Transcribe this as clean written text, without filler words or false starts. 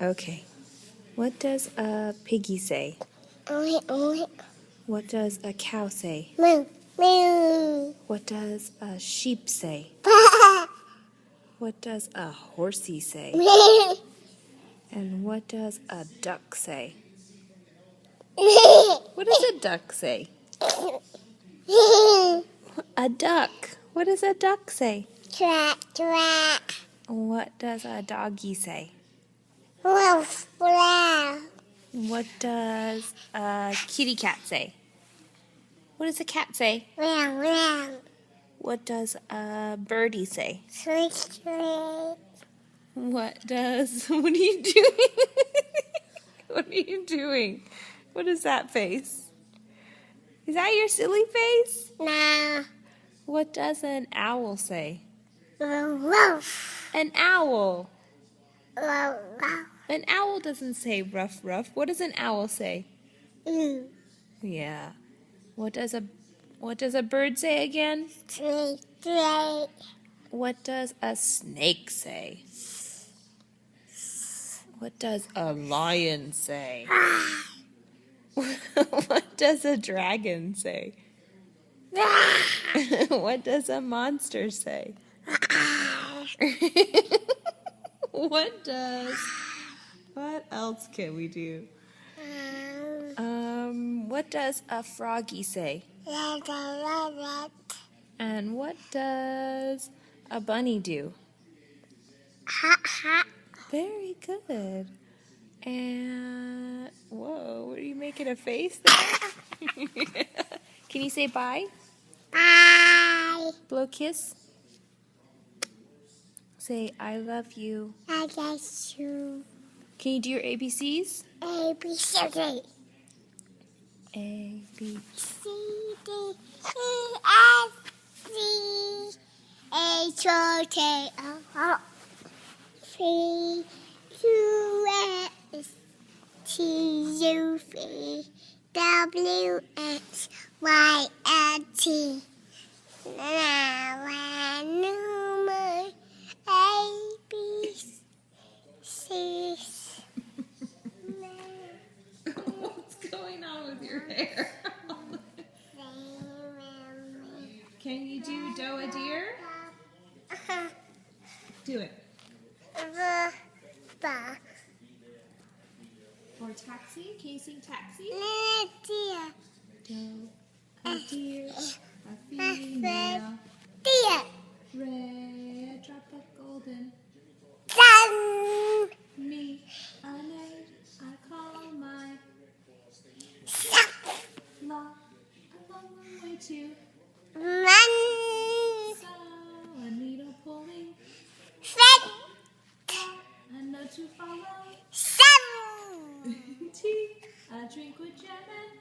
Okay. What does a piggy say? Oink, oink. What does a cow say? Moo, moo. What does a sheep say? What does a horsey say? And what does a duck say? What does a duck say? A duck. What does a duck say? Track, track. What does a doggy say? Wolf, wow. What does a kitty cat say? What does a cat say? Wow, wow. What does a birdie say? Sweet, sweet. What are you doing? What are you doing? What is that face? Is that your silly face? Now, What does an owl say? wolf. An owl. Wow, wow. An owl doesn't say ruff ruff. What does an owl say? Mm. Yeah. What does a bird say again? Sweet, sweet. What does a snake say? What does a lion say? What does a dragon say? What does a monster say? What else can we do? What does a froggy say? And what does a bunny do? Hot, hot. Very good. And whoa, what are you making a face there? Can you say bye? Bye. Blow kiss. Say I love you. I guess you. Can you do your ABCs? A, B, C, D. A, B, C, D, E, F, G, H, O, K, O, P, Q, S, T, U, V, W, X, Y, and T. Now, number A, B, C. What's going on with your hair? Can you do doe a deer? Do it. Or taxi? Can you sing taxi? Doe a deer, a female, red drop of golden. Me, a maid, I call my love. A long way to so a needle pulling, a note to follow. Tea, a drink with jam and